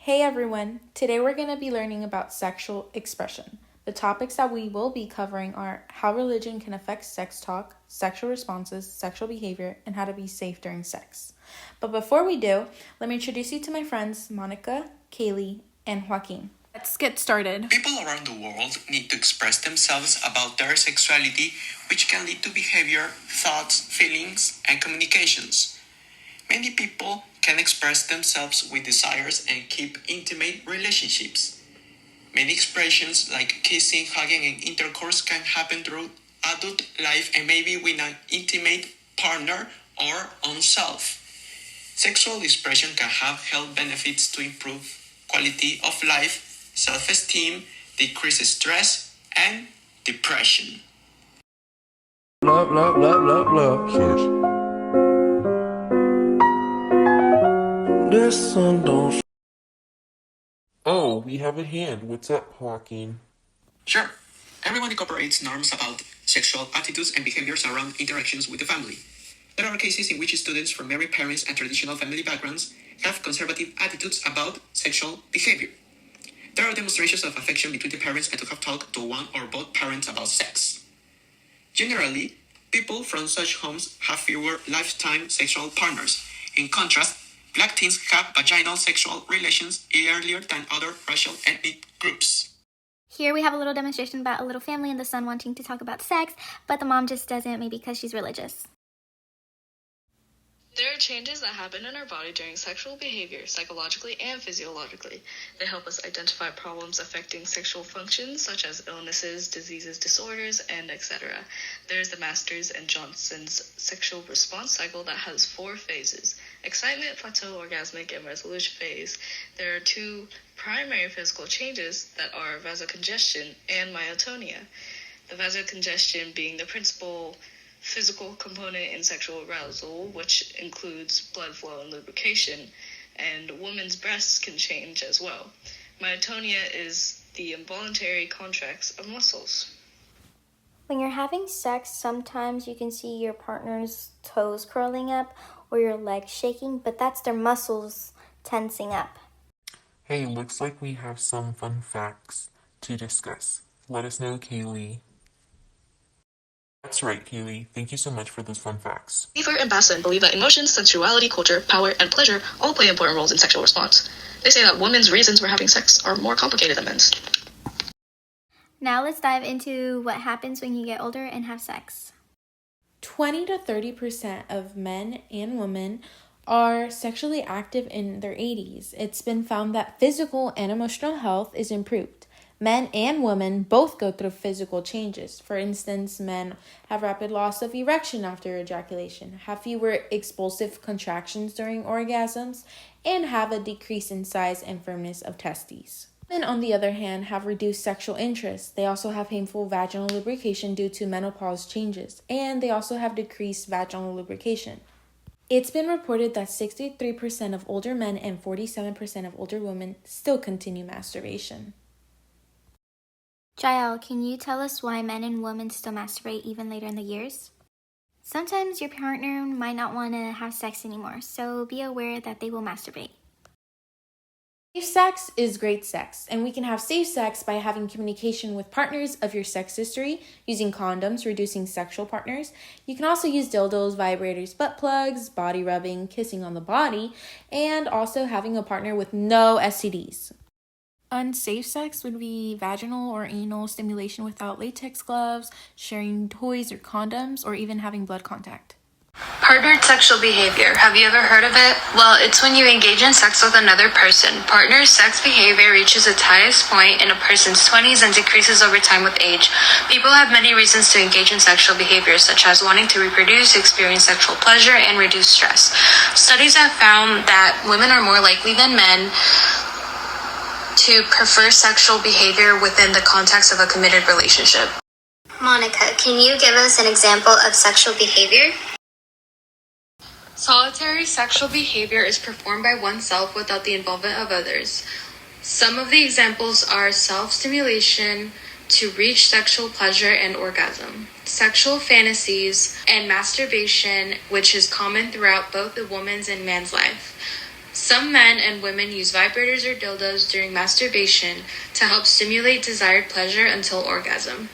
Hey everyone! Today we're going to be learning about sexual expression. The topics that we will be covering are how religion can affect sex talk, sexual responses, sexual behavior, and how to be safe during sex. But before we do, let me introduce you to my friends Monica, Kaylee, and Joaquin. Let's get started. People around the world need to express themselves about their sexuality, which can lead to behavior, thoughts, feelings, and communications. Many people can express themselves with desires and keep intimate relationships. Many expressions like kissing, hugging, and intercourse can happen through adult life and maybe with an intimate partner or own self. Sexual expression can have health benefits to improve quality of life, self-esteem, decrease stress, and depression. Love, shit. This sun don't. Oh, we have a hand. What's up, Joaquin? Sure. Everyone incorporates norms about sexual attitudes and behaviors around interactions with the family. There are cases in which students from married parents and traditional family backgrounds have conservative attitudes about sexual behavior. There are demonstrations of affection between the parents and to have talked to one or both parents about sex. Generally, people from such homes have fewer lifetime sexual partners. In contrast, Black teens have vaginal sexual relations earlier than other racial ethnic groups. Here we have a little demonstration about a little family and the son wanting to talk about sex, but the mom just doesn't, maybe because she's religious. There are changes that happen in our body during sexual behavior, psychologically and physiologically. They help us identify problems affecting sexual functions, such as illnesses, diseases, disorders, and etc. There's the Masters and Johnson's sexual response cycle that has 4 phases: excitement, plateau, orgasmic, and resolution phase. There are 2 primary physical changes that are vasocongestion and myotonia. The vasocongestion being the principal physical component in sexual arousal, which includes blood flow and lubrication, and women's breasts can change as well. Myotonia is the involuntary contracts of muscles. When you're having sex, sometimes you can see your partner's toes curling up or your legs shaking, but that's their muscles tensing up. Hey, looks like we have some fun facts to discuss. Let us know, Kaylee. That's right, Kaylee. Thank you so much for those fun facts. Weaver and Basson believe that emotions, sensuality, culture, power, and pleasure all play important roles in sexual response. They say that women's reasons for having sex are more complicated than men's. Now let's dive into what happens when you get older and have sex. 20 to 30% of men and women are sexually active in their 80s. It's been found that physical and emotional health is improved. Men and women both go through physical changes. For instance, men have rapid loss of erection after ejaculation, have fewer expulsive contractions during orgasms, and have a decrease in size and firmness of testes. Men, on the other hand, have reduced sexual interest. They also have painful vaginal lubrication due to menopause changes, and they also have decreased vaginal lubrication. It's been reported that 63% of older men and 47% of older women still continue masturbation. Yhael, can you tell us why men and women still masturbate even later in the years? Sometimes your partner might not want to have sex anymore, so be aware that they will masturbate. Safe sex is great sex, and we can have safe sex by having communication with partners of your sex history, using condoms, reducing sexual partners. You can also use dildos, vibrators, butt plugs, body rubbing, kissing on the body, and also having a partner with no STDs. Unsafe sex would be vaginal or anal stimulation without latex gloves, sharing toys or condoms, or even having blood contact. Partnered sexual behavior. Have you ever heard of it? Well, it's when you engage in sex with another person. Partnered sex behavior reaches its highest point in a person's 20s and decreases over time with age. People have many reasons to engage in sexual behavior, such as wanting to reproduce, experience sexual pleasure, and reduce stress. Studies have found that women are more likely than men to prefer sexual behavior within the context of a committed relationship. Monica, can you give us an example of sexual behavior? Solitary sexual behavior is performed by oneself without the involvement of others. Some of the examples are self-stimulation to reach sexual pleasure and orgasm, sexual fantasies, and masturbation, which is common throughout both the woman's and man's life. Some men and women use vibrators or dildos during masturbation to help stimulate desired pleasure until orgasm.